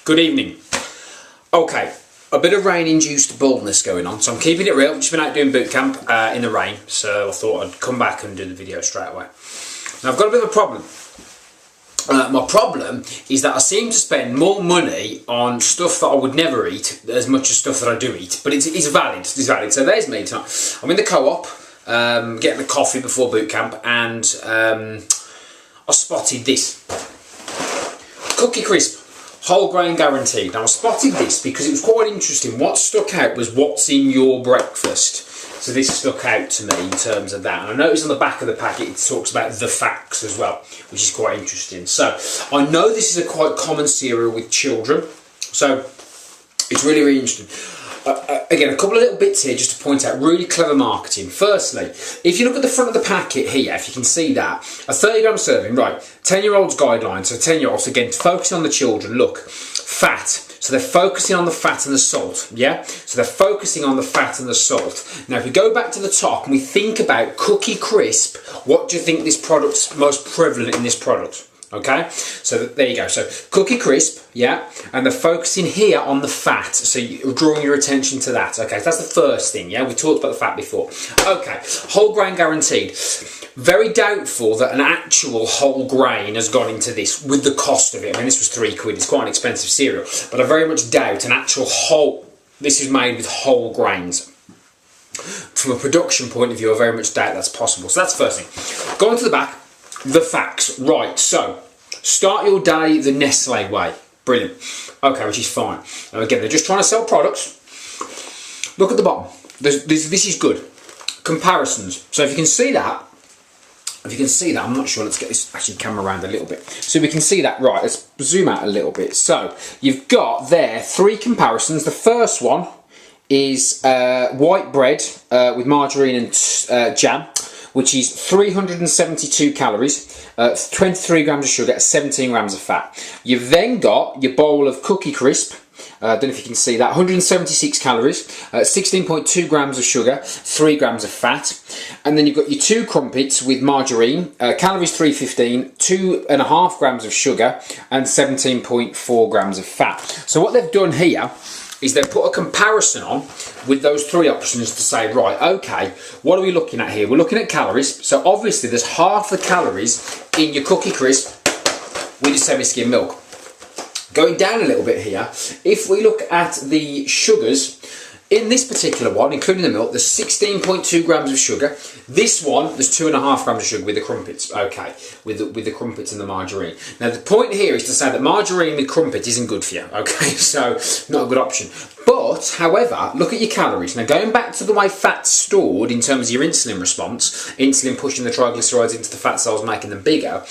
Good evening. Okay, a bit of rain-induced baldness going on, so I'm keeping it real. I've just been out doing boot camp in the rain, so I thought I'd come back and do the video straight away. Now I've got a bit of a problem. My problem is that I seem to spend more money on stuff that I would never eat as much as stuff that I do eat, but it's valid. It's valid. So there's me tonight. I'm in the co-op, getting the coffee before boot camp, and I spotted this cookie crisp. Whole grain guaranteed. Now I spotted this because it was quite interesting. What stuck out was what's in your breakfast. So this stuck out to me in terms of that. And I noticed on the back of the packet it talks about the facts as well, which is quite interesting. So I know this is a quite common cereal with children. So it's really, really interesting. Again, a couple of little bits here just to point out really clever marketing. Firstly, if you look at the front of the packet here, if you can see that, a 30-gram serving, right, 10-year-olds guidelines, so 10-year-olds, again, focusing on the children, look, fat. So they're focusing on the fat and the salt, yeah? So they're focusing on the fat and the salt. Now, if we go back to the top and we think about Cookie Crisp, what do you think this product's most prevalent in this product? Okay, so there you go. So Cookie Crisp, yeah, and they're focusing here on the fat, so you're drawing your attention to that. Okay, so that's the first thing, yeah, we talked about the fat before. Okay, whole grain guaranteed. Very doubtful that an actual whole grain has gone into this with the cost of it. I mean, this was £3, it's quite an expensive cereal, but I very much doubt an actual whole, this is made with whole grains. From a production point of view, I very much doubt that's possible. So that's the first thing. Going to the back. The facts, right, so start your day the Nestle way, brilliant, okay, which is fine. Now again, they're just trying to sell products. Look at the bottom, this is good. Comparisons, so if you can see that, I'm not sure, let's get this actually camera around a little bit. So we can see that, right, let's zoom out a little bit. So you've got there 3 comparisons. The first one is white bread with margarine and jam, which is 372 calories, 23 grams of sugar, 17 grams of fat. You've then got your bowl of Cookie Crisp, I don't know if you can see that, 176 calories, 16.2 grams of sugar, 3 grams of fat. And then you've got your 2 crumpets with margarine, calories 315, 2.5 grams of sugar, and 17.4 grams of fat. So what they've done here is they've put a comparison on with those 3 options to say, right, okay, what are we looking at here? We're looking at calories. So obviously there's half the calories in your Cookie Crisp with your semi-skim milk. Going down a little bit here, if we look at the sugars, in this particular one, including the milk, there's 16.2 grams of sugar. This one, there's 2.5 grams of sugar with the crumpets. Okay, with the crumpets and the margarine. Now the point here is to say that margarine with crumpet isn't good for you. Okay, so not a good option. But, however, look at your calories. Now going back to the way fat's stored in terms of your insulin response, insulin pushing the triglycerides into the fat cells, making them bigger.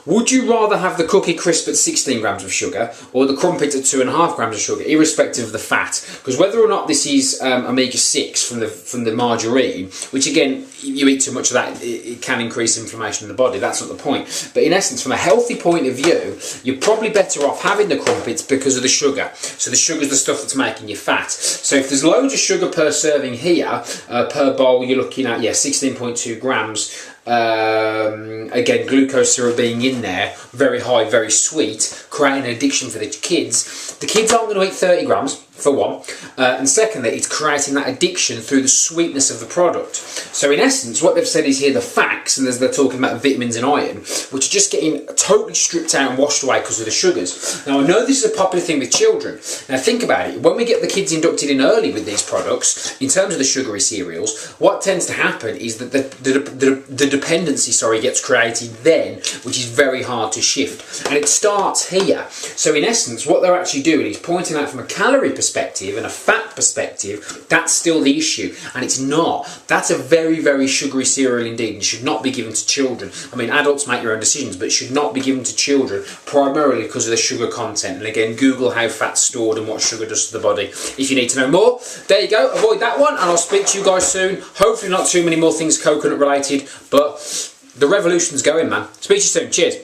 Would you rather have the Cookie Crisp at 16 grams of sugar or the crumpet at 2.5 grams of sugar, irrespective of the fat? Because whether or not this is omega-6 from the margarine, which again, you eat too much of that, it can increase inflammation in the body, that's not the point. But in essence, from a healthy point of view, you're probably better off having the crumpets because of the sugar. So the sugar's the stuff that's making you fat. So if there's loads of sugar per serving here, per bowl, you're looking at, yeah, 16.2 grams. Again, glucose syrup being in there, very high, very sweet, creating an addiction for the kids. The kids aren't going to eat 30 grams, for one, and secondly, it's creating that addiction through the sweetness of the product. So in essence, what they've said is here the facts, and they're talking about vitamins and iron, which are just getting totally stripped out and washed away because of the sugars. Now I know this is a popular thing with children. Now think about it, when we get the kids inducted in early with these products, in terms of the sugary cereals, what tends to happen is that the dependency, gets created then, which is very hard to shift. And it starts here. So in essence, what they're actually doing is pointing out from a calorie perspective and a fat perspective, that's still the issue. And it's not. That's a very, very sugary cereal indeed, and should not be given to children. I mean, adults make your own decisions, but it should not be given to children, primarily because of the sugar content. And again, Google how fat's stored and what sugar does to the body if you need to know more. There you go, avoid that one, and I'll speak to you guys soon. Hopefully not too many more things coconut related, but the revolution's going, man. Speak to you soon. Cheers.